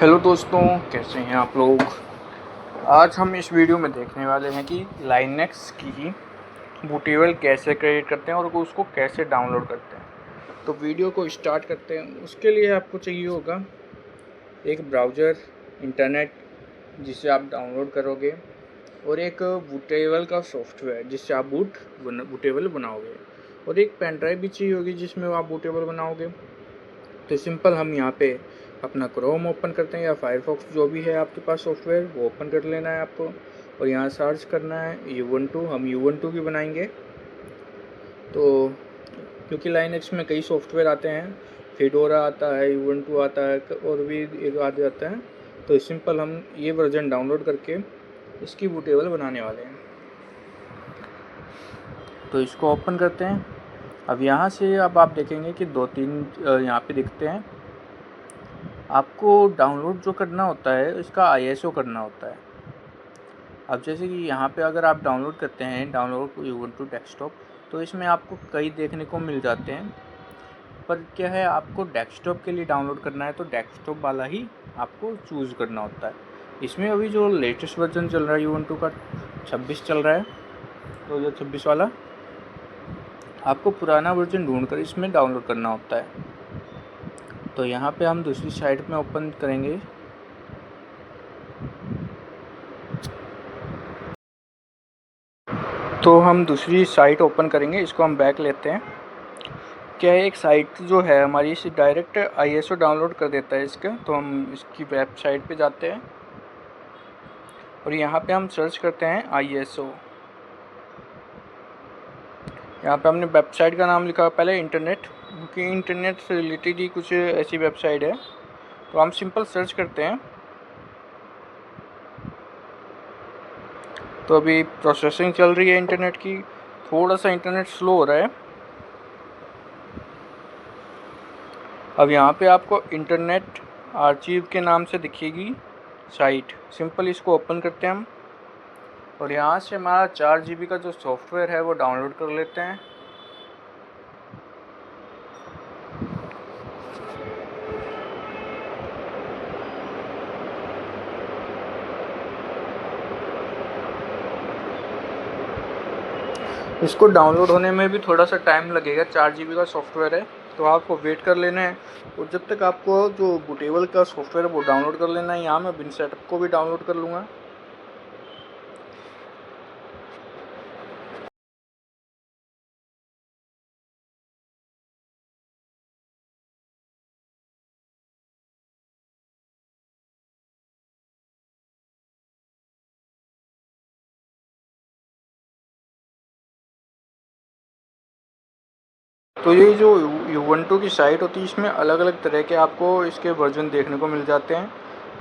Hello दोस्तों, कैसे हैं आप लोग। आज हम इस वीडियो में देखने वाले हैं कि लाइनेक्स की बूटेबल कैसे क्रिएट करते हैं और उसको कैसे डाउनलोड करते हैं। तो वीडियो को स्टार्ट करते हैं। उसके लिए आपको चाहिए होगा एक ब्राउज़र, इंटरनेट जिसे आप डाउनलोड करोगे, और एक बूटेबल का सॉफ्टवेयर जिससे आप बूटेबल बनाओगे, और एक पेन ड्राइव भी चाहिए होगी जिसमें आप बूटेबल बनाओगे। तो सिंपल हम यहाँ पे अपना क्रोम ओपन करते हैं या फायरफॉक्स, जो भी है आपके पास सॉफ्टवेयर वो ओपन कर लेना है आपको, और यहाँ सर्च करना है यूबंटू। हम यूबंटू की बनाएंगे। तो क्योंकि लाइनेक्स में कई सॉफ्टवेयर आते हैं, फेडोरा आता है, यूबंटू आता है, और भी एक आधे आता है। तो सिंपल हम ये वर्जन डाउनलोड करके इसकी बूटेबल बनाने वाले हैं। तो इसको ओपन करते हैं। अब यहाँ से अब आप देखेंगे कि दो तीन यहाँ पे दिखते हैं। आपको डाउनलोड जो करना होता है इसका ISO करना होता है। अब जैसे कि यहाँ पे अगर आप डाउनलोड करते हैं डाउनलोड यूबंटू डेस्कटॉप, तो इसमें आपको कई देखने को मिल जाते हैं। पर क्या है, आपको डेस्कटॉप के लिए डाउनलोड करना है तो डेस्कटॉप वाला ही आपको चूज़ करना होता है। इसमें अभी जो लेटेस्ट वर्जन चल रहा है यूबंटू का 26 चल रहा है, 2026 वाला। आपको पुराना वर्जन ढूंढ कर इसमें डाउनलोड करना होता है। तो यहाँ पे हम दूसरी साइट में ओपन करेंगे। तो हम दूसरी साइट ओपन करेंगे। इसको हम बैक लेते हैं। क्या है, एक साइट जो है हमारी इसे डायरेक्ट ISO डाउनलोड कर देता है इसका। तो हम इसकी वेबसाइट पे जाते हैं और यहाँ पे हम सर्च करते हैं ISO। यहाँ पे हमने वेबसाइट का नाम लिखा है पहले इंटरनेट, क्योंकि इंटरनेट से रिलेटेड ही कुछ ऐसी वेबसाइट है। तो हम सिंपल सर्च करते हैं। तो अभी प्रोसेसिंग चल रही है इंटरनेट की, थोड़ा सा इंटरनेट स्लो हो रहा है। अब यहाँ पे आपको इंटरनेट आर्चीव के नाम से दिखेगी साइट। सिंपल इसको ओपन करते हैं हम, और यहाँ से हमारा 4 GB का जो सॉफ्टवेयर है वो डाउनलोड कर लेते हैं। इसको डाउनलोड होने में भी थोड़ा सा टाइम लगेगा, 4 GB का सॉफ्टवेयर है, तो आपको वेट कर लेना है। और जब तक आपको जो बूटेबल का सॉफ्टवेयर है वो डाउनलोड कर लेना है। यहाँ मैं बिन सेटअप को भी डाउनलोड कर लूँगा। तो ये जो यूबंटू की साइट होती है, इसमें अलग अलग तरह के आपको इसके वर्जन देखने को मिल जाते हैं।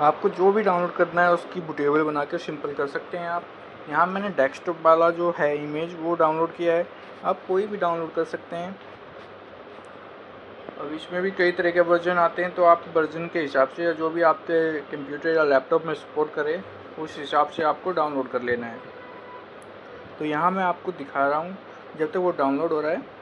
आपको जो भी डाउनलोड करना है उसकी बूटेबल बना के सिंपल कर सकते हैं आप। यहाँ मैंने डेस्कटॉप वाला जो है इमेज वो डाउनलोड किया है। आप कोई भी डाउनलोड कर सकते हैं। अब इसमें भी कई तरह के वर्जन आते हैं, तो आप वर्जन के हिसाब से या जो भी आपके कंप्यूटर या लैपटॉप में सपोर्ट करे उस हिसाब से आपको डाउनलोड कर लेना है। तो यहाँ मैं आपको दिखा रहा हूँ जब तक वो डाउनलोड हो रहा है।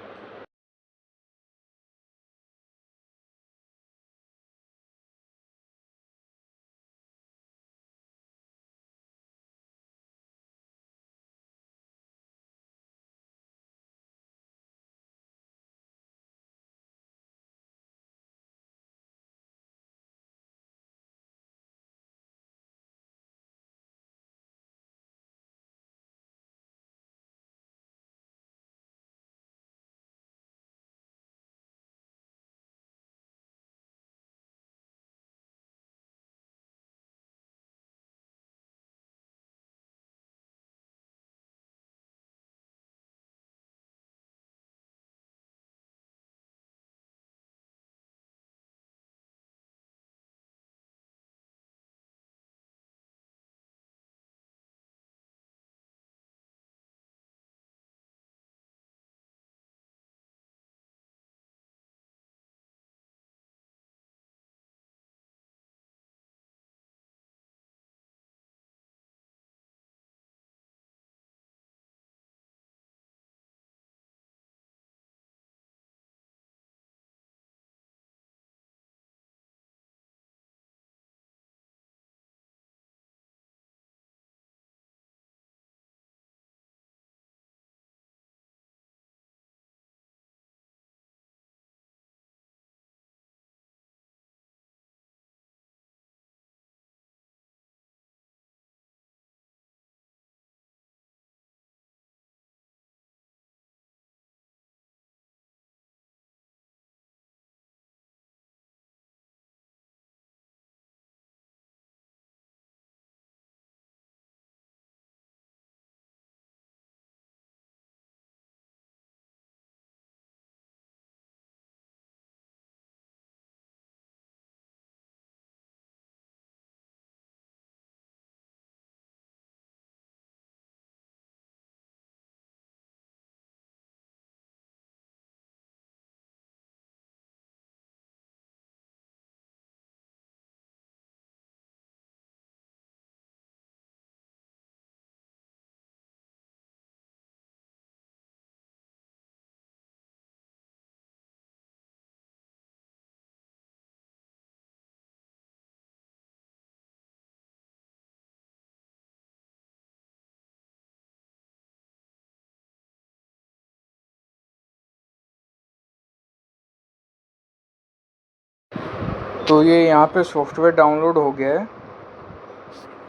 तो ये यहाँ पे सॉफ्टवेयर डाउनलोड हो गया है,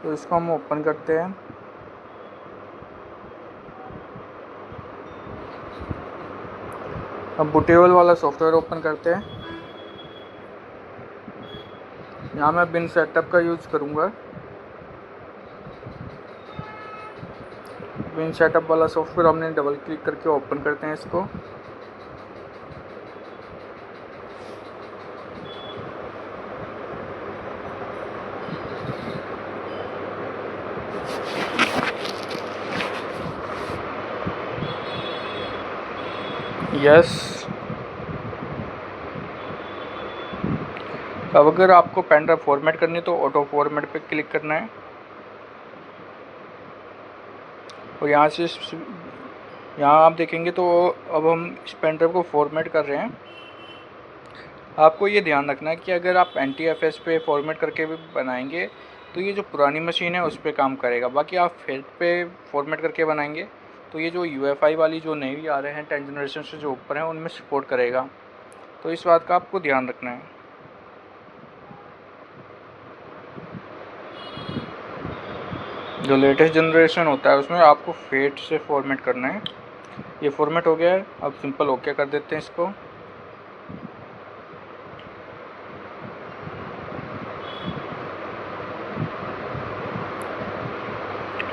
तो इसको हम ओपन करते हैं। अब बूटेबल वाला सॉफ्टवेयर ओपन करते हैं। यहाँ मैं बिन सेटअप का यूज़ करूँगा। बिन सेटअप वाला सॉफ्टवेयर हमने डबल क्लिक करके ओपन करते हैं इसको। यस। अब अगर आपको पेन ड्राइव फॉर्मेट करनी है तो ऑटो फॉर्मेट पे क्लिक करना है, और यहाँ से यहाँ आप देखेंगे तो अब हम इस पेन ड्राइव को फॉर्मेट कर रहे हैं। आपको ये ध्यान रखना है कि अगर आप NTFS पे फॉर्मेट करके भी बनाएंगे तो ये जो पुरानी मशीन है उस पर काम करेगा। बाकी आप फेट पे फॉर्मेट करके बनाएंगे तो ये जो UFI वाली जो नई आ रहे हैं 10 जनरेशन से जो ऊपर हैं उनमें सपोर्ट करेगा। तो इस बात का आपको ध्यान रखना है। जो लेटेस्ट जनरेशन होता है उसमें आपको फेट से फॉर्मेट करना है। ये फॉर्मेट हो गया है, अब सिंपल ओके कर देते हैं इसको।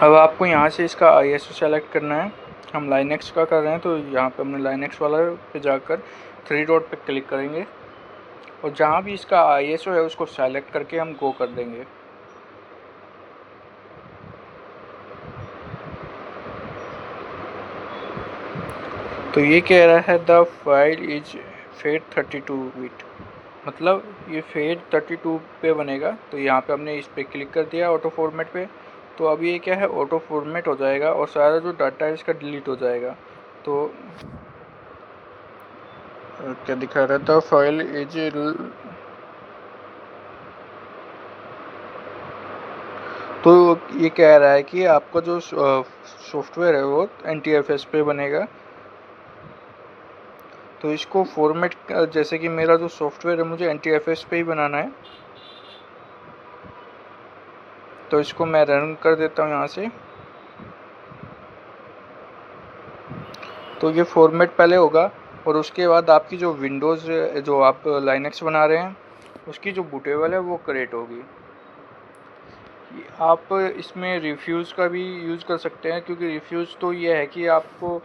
अब आपको यहाँ से इसका ISO सेलेक्ट करना है। हम लाइनेक्स का कर रहे हैं तो यहाँ पे हमने लाइनेक्स वाला पे जाकर 3 डॉट पे क्लिक करेंगे, और जहाँ भी इसका ISO है उसको सेलेक्ट करके हम गो कर देंगे। तो ये कह रहा है the file is FAT 32 bit, मतलब ये फेट 32 पे बनेगा। तो यहाँ पे हमने इस पे क्लिक कर दिया ऑटो फॉर्मेट पे, तो अब ये क्या है ऑटो फॉर्मेट हो जाएगा और सारा जो डाटा है इसका डिलीट हो जाएगा। तो क्या दिखा रहा था, फाइल इज, तो ये कह रहा है कि आपका जो सॉफ्टवेयर है वो NTFS पे बनेगा। तो इसको फॉर्मेट, जैसे कि मेरा जो सॉफ्टवेयर है मुझे NTFS पे ही बनाना है, तो इसको मैं रन कर देता हूँ यहाँ से। तो ये फॉर्मेट पहले होगा और उसके बाद आपकी जो विंडोज़, जो आप लाइनेक्स बना रहे हैं उसकी जो बूटेबल है वो क्रिएट होगी। आप इसमें रिफ्यूज़ का भी यूज़ कर सकते हैं, क्योंकि रिफ्यूज़ तो ये है कि आपको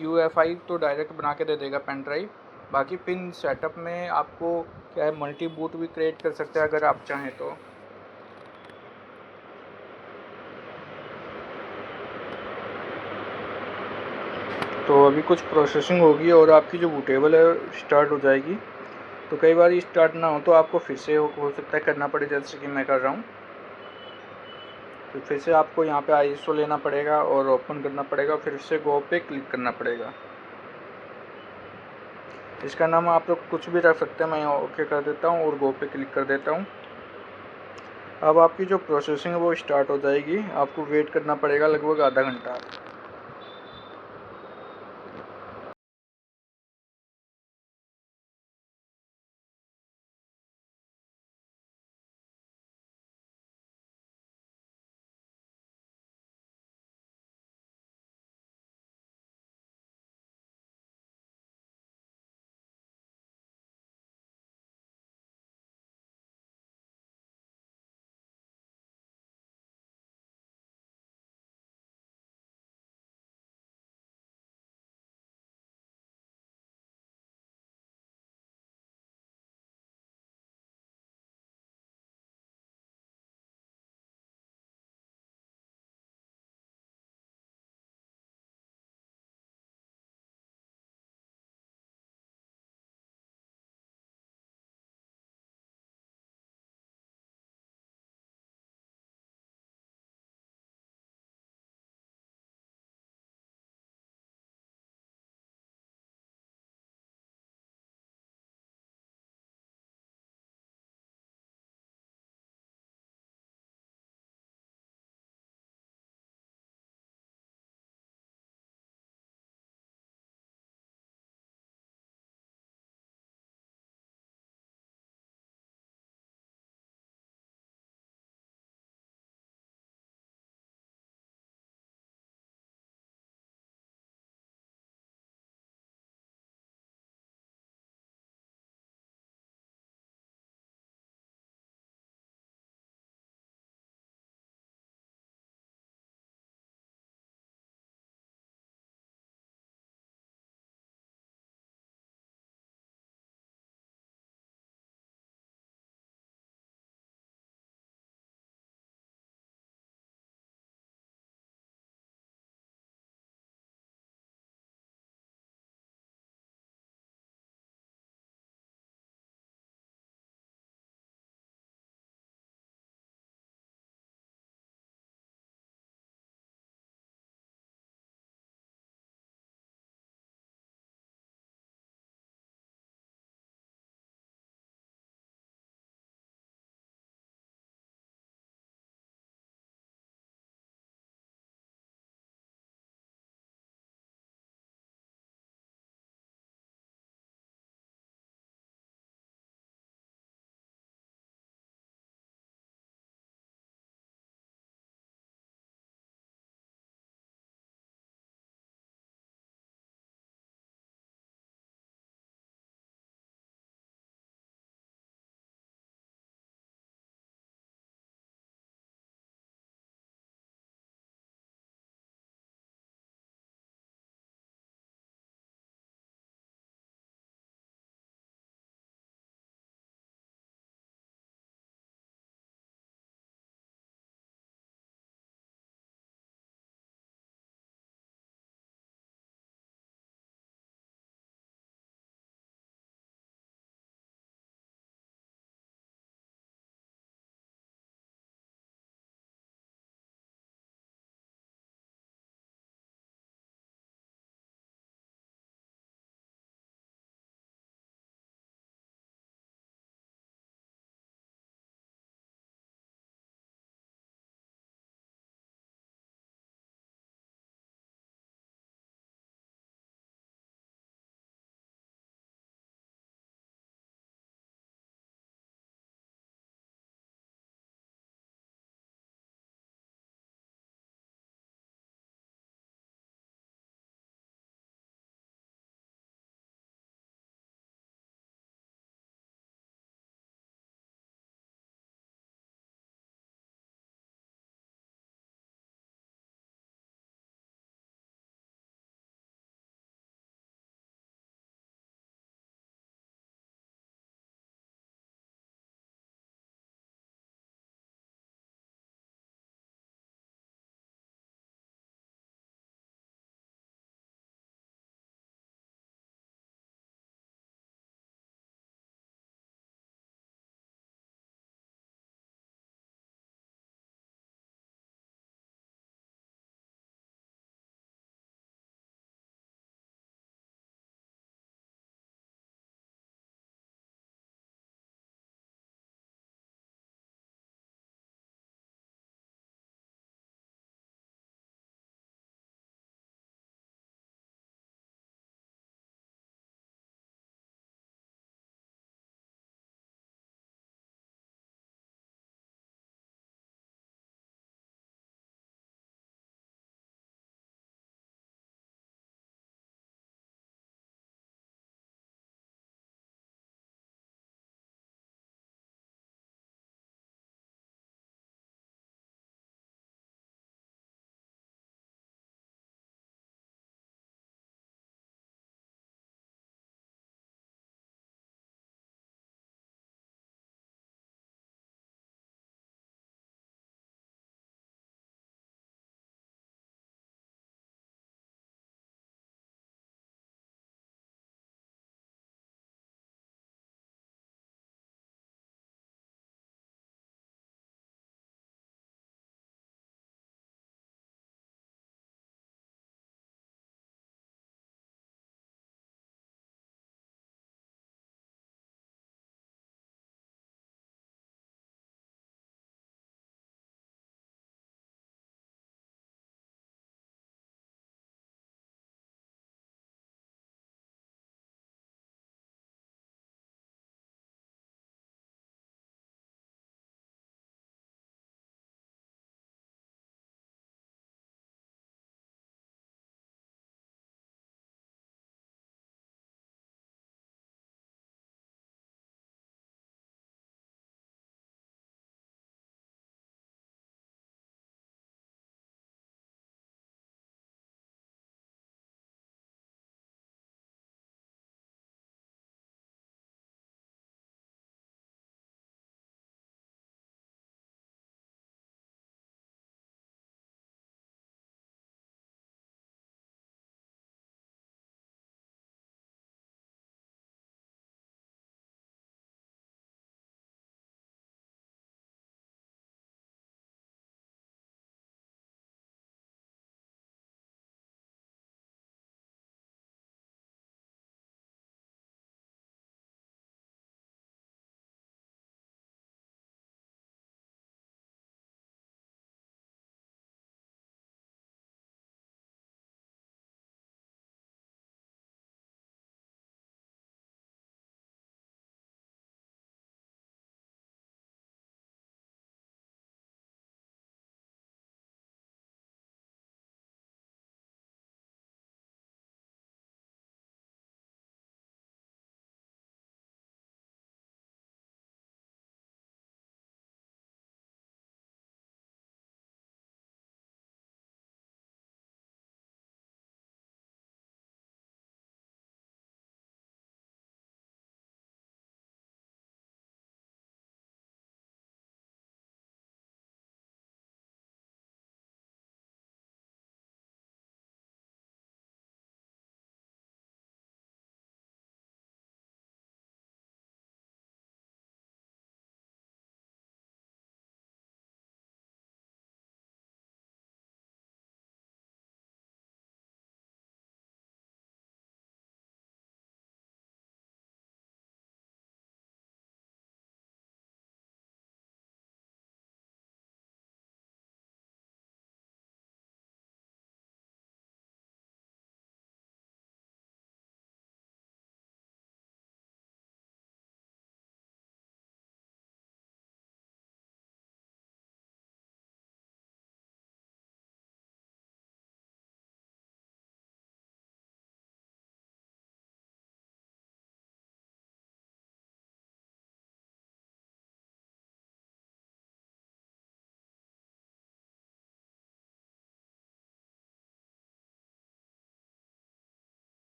UFI तो डायरेक्ट बना के दे देगा पेन ड्राइव। बाकी पिन सेटअप में आपको क्या है मल्टी बूट भी क्रिएट कर सकते हैं अगर आप चाहें तो। तो अभी कुछ प्रोसेसिंग होगी और आपकी जो बूटेबल है स्टार्ट हो जाएगी। तो कई बार स्टार्ट ना हो तो आपको फिर से हो सकता है करना पड़े, जैसे कि मैं कर रहा हूँ। तो फिर से आपको यहाँ पे ISO लेना पड़ेगा और ओपन करना पड़ेगा, फिर से गो पे क्लिक करना पड़ेगा। इसका नाम आप लोग कुछ भी रख सकते हैं, मैं ओके कर देता हूँ और गो पे क्लिक कर देता हूँ। अब आपकी जो प्रोसेसिंग है वो स्टार्ट हो जाएगी, आपको वेट करना पड़ेगा लगभग आधा घंटा।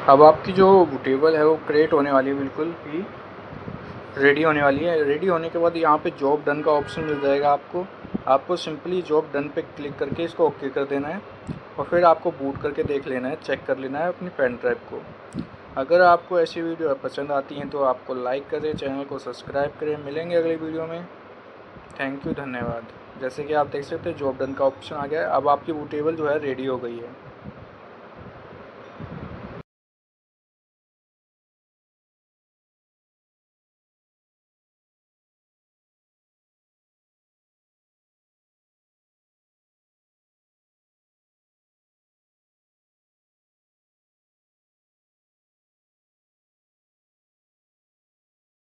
अब आपकी जो बूटेबल है वो क्रिएट होने वाली है, बिल्कुल ही रेडी होने वाली है। रेडी होने के बाद यहाँ पे जॉब डन का ऑप्शन मिल जाएगा आपको सिंपली जॉब डन पे क्लिक करके इसको ओके कर देना है और फिर आपको बूट करके देख लेना है, चेक कर लेना है अपनी पेन ड्राइव को। अगर आपको ऐसी वीडियो पसंद आती हैं तो आपको लाइक करें, चैनल को सब्सक्राइब करें। मिलेंगे अगली वीडियो में। थैंक यू, धन्यवाद। जैसे कि आप देख सकते हैं जॉब डन का ऑप्शन आ गया है। अब आपकी बूटेबल जो है रेडी हो गई है।